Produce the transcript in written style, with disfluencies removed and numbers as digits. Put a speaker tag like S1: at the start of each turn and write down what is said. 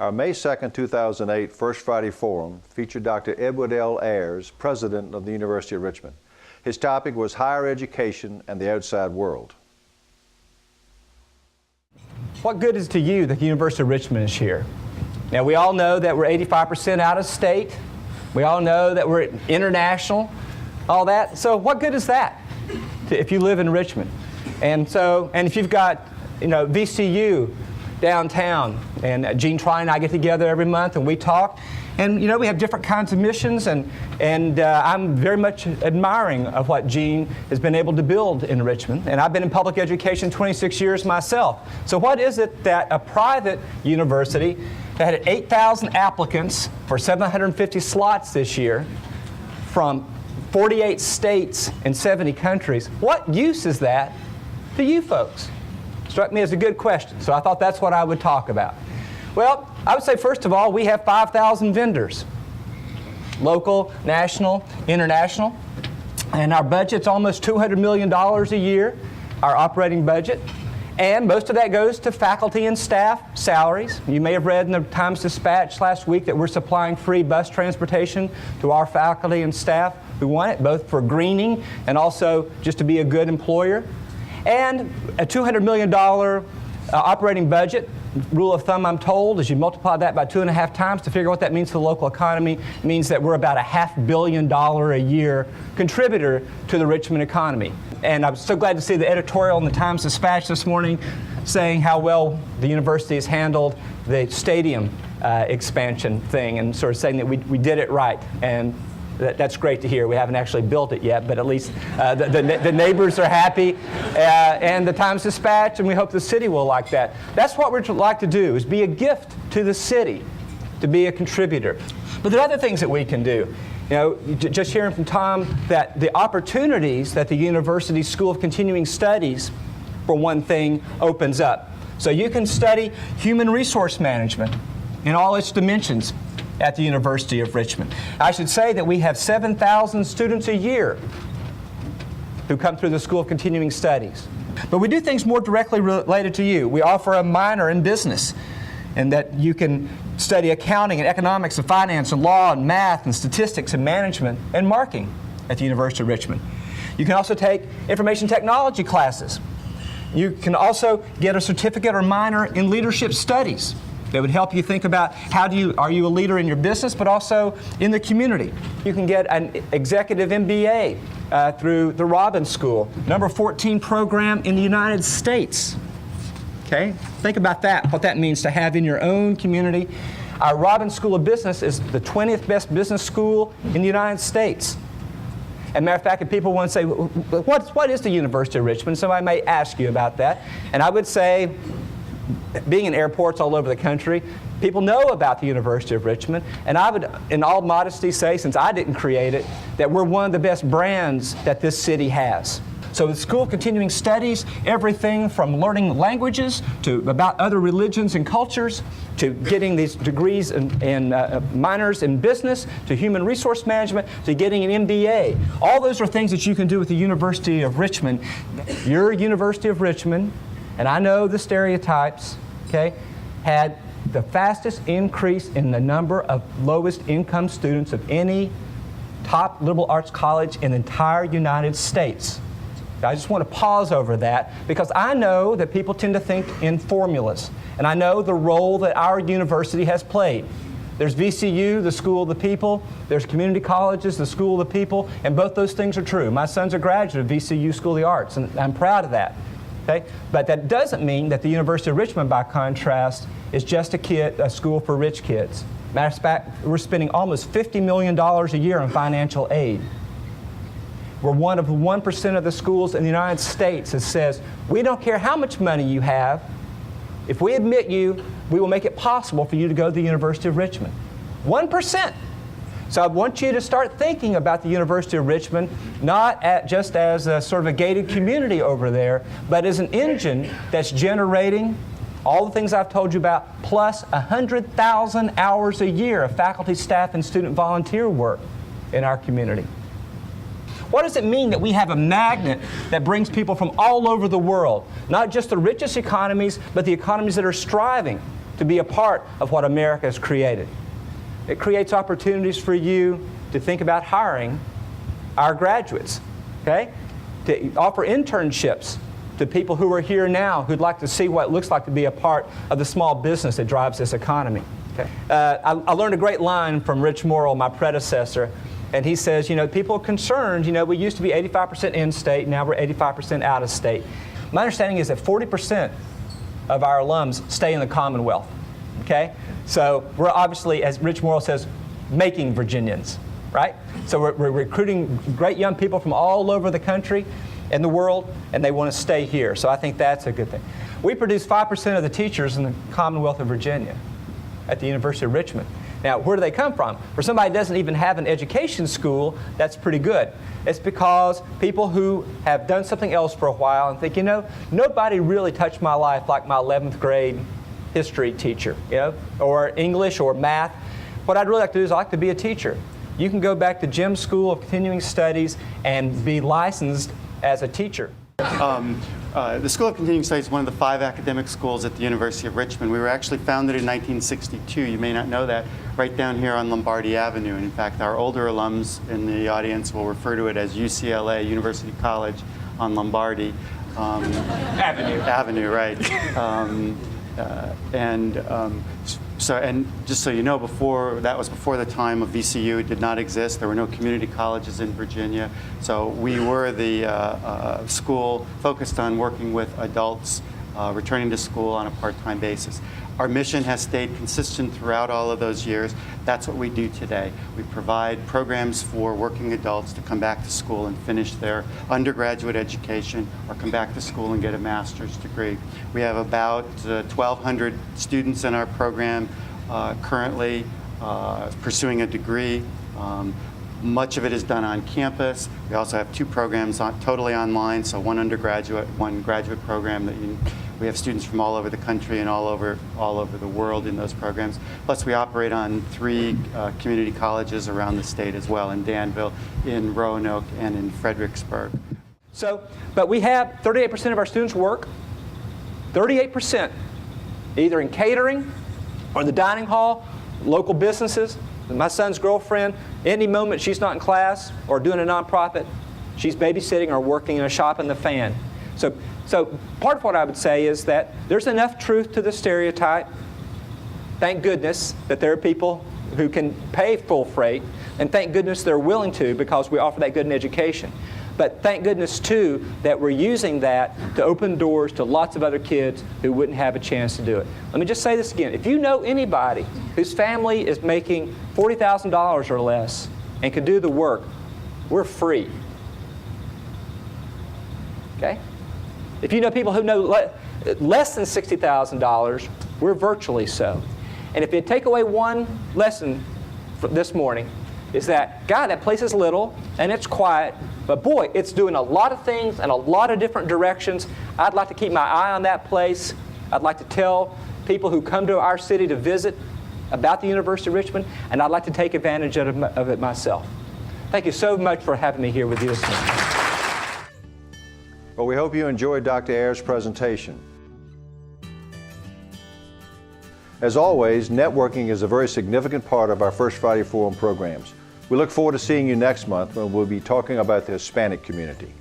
S1: Our May 2nd, 2008 First Friday Forum featured Dr. Edward L. Ayers, President of the University of Richmond. His topic was higher education and the outside world.
S2: What good is it to you that the University of Richmond is here? Now, we all know that we're 85% out of state. We all know that we're international, all that. So what good is that if you live in Richmond? And if you've got, VCU downtown, and Gene Trine and I get together every month and we talk, and we have different kinds of missions, and I'm very much admiring of what Gene has been able to build in Richmond, and I've been in public education 26 years myself. So what is it that a private university that had 8,000 applicants for 750 slots this year from 48 states and 70 countries, what use is that to you folks? Struck me as a good question, so I thought that's what I would talk about. Well, I would say first of all, we have 5,000 vendors, local, national, international, and our budget's almost $200 million a year, our operating budget, and most of that goes to faculty and staff salaries. You may have read in the Times-Dispatch last week that we're supplying free bus transportation to our faculty and staff who want it, both for greening and also just to be a good employer. And a $200 million operating budget, rule of thumb I'm told, is you multiply that by 2.5 times to figure what that means to the local economy. It means that we're about a $500 million a year contributor to the Richmond economy. And I'm so glad to see the editorial in the Times-Dispatch this morning saying how well the university has handled the stadium expansion thing, and sort of saying that we did it right. And that's great to hear. We haven't actually built it yet, but at least the neighbors are happy, and the Times-Dispatch, and we hope the city will like that. That's what we'd like to do, is be a gift to the city, to be a contributor. But there are other things that we can do. Just hearing from Tom that the opportunities that the University School of Continuing Studies, for one thing, opens up. So you can study human resource management in all its dimensions at the University of Richmond. I should say that we have 7,000 students a year who come through the School of Continuing Studies. But we do things more directly related to you. We offer a minor in business, and that you can study accounting and economics and finance and law and math and statistics and management and marketing at the University of Richmond. You can also take information technology classes. You can also get a certificate or minor in leadership studies that would help you think about are you a leader in your business, but also in the community. You can get an executive MBA through the Robbins School, number 14 program in the United States. Okay, think about that, what that means to have in your own community. Our Robbins School of Business is the 20th best business school in the United States. As a matter of fact, if people want to say, what is the University of Richmond? Somebody may ask you about that. And I would say, being in airports all over the country, people know about the University of Richmond, and I would, in all modesty, say, since I didn't create it, that we're one of the best brands that this city has. So the School of Continuing Studies, everything from learning languages to about other religions and cultures, to getting these degrees and minors in business, to human resource management, to getting an MBA. All those are things that you can do with the University of Richmond. Your University of Richmond, and I know the stereotypes, okay, had the fastest increase in the number of lowest income students of any top liberal arts college in the entire United States. I just want to pause over that because I know that people tend to think in formulas, and I know the role that our university has played. There's VCU, the School of the People. There's community colleges, the School of the People, and both those things are true. My son's a graduate of VCU School of the Arts, and I'm proud of that. Okay? But that doesn't mean that the University of Richmond, by contrast, is just a school for rich kids. Matter of fact, we're spending almost $50 million a year on financial aid. We're one of the 1% of the schools in the United States that says, we don't care how much money you have. If we admit you, we will make it possible for you to go to the University of Richmond. 1%. So I want you to start thinking about the University of Richmond not just as a sort of a gated community over there, but as an engine that's generating all the things I've told you about, plus 100,000 hours a year of faculty, staff, and student volunteer work in our community. What does it mean that we have a magnet that brings people from all over the world, not just the richest economies, but the economies that are striving to be a part of what America has created. It creates opportunities for you to think about hiring our graduates, okay? To offer internships to people who are here now who'd like to see what it looks like to be a part of the small business that drives this economy. Okay. I learned a great line from Rich Morrill, my predecessor, and he says, people are concerned, we used to be 85% in-state, now we're 85% out-of-state. My understanding is that 40% of our alums stay in the Commonwealth, okay? So we're obviously, as Rich Morrill says, making Virginians, right? So we're recruiting great young people from all over the country and the world, and they want to stay here. So I think that's a good thing. We produce 5% of the teachers in the Commonwealth of Virginia at the University of Richmond. Now, where do they come from? For somebody that doesn't even have an education school, that's pretty good. It's because people who have done something else for a while and think, nobody really touched my life like my 11th grade history teacher, or English or math. What I'd really like to do is I'd like to be a teacher. You can go back to Jim's School of Continuing Studies and be licensed as a teacher.
S3: The School of Continuing Studies is one of the 5 academic schools at the University of Richmond. We were actually founded in 1962. You may not know that, right down here on Lombardy Avenue. And in fact, our older alums in the audience will refer to it as UCLA, University College on Lombardy. Avenue, right. And just so you know, that was before the time of VCU. It did not exist. There were no community colleges in Virginia. So we were the school focused on working with adults returning to school on a part-time basis. Our mission has stayed consistent throughout all of those years. That's what we do today. We provide programs for working adults to come back to school and finish their undergraduate education or come back to school and get a master's degree. We have about 1,200 students in our program currently pursuing a degree. Much of it is done on campus. We also have 2 programs totally online, so one undergraduate, one graduate program we have students from all over the country and all over the world in those programs. Plus we operate on 3 community colleges around the state as well, in Danville, in Roanoke, and in Fredericksburg.
S2: But we have 38% of our students work, 38% either in catering or the dining hall, local businesses. My son's girlfriend, any moment she's not in class or doing a nonprofit, she's babysitting or working in a shop in the fan. So part of what I would say is that there's enough truth to the stereotype. Thank goodness that there are people who can pay full freight, and thank goodness they're willing to because we offer that good an education. But thank goodness, too, that we're using that to open doors to lots of other kids who wouldn't have a chance to do it. Let me just say this again. If you know anybody whose family is making $40,000 or less and can do the work, we're free. Okay? If you know people who know less than $60,000, we're virtually so. And if you take away one lesson from this morning, is that, God, that place is little and it's quiet, but boy, it's doing a lot of things in a lot of different directions. I'd like to keep my eye on that place. I'd like to tell people who come to our city to visit about the University of Richmond, and I'd like to take advantage of it myself. Thank you so much for having me here with you this morning.
S1: Well, we hope you enjoyed Dr. Ayers' presentation. As always, networking is a very significant part of our First Friday Forum programs. We look forward to seeing you next month when we'll be talking about the Hispanic community.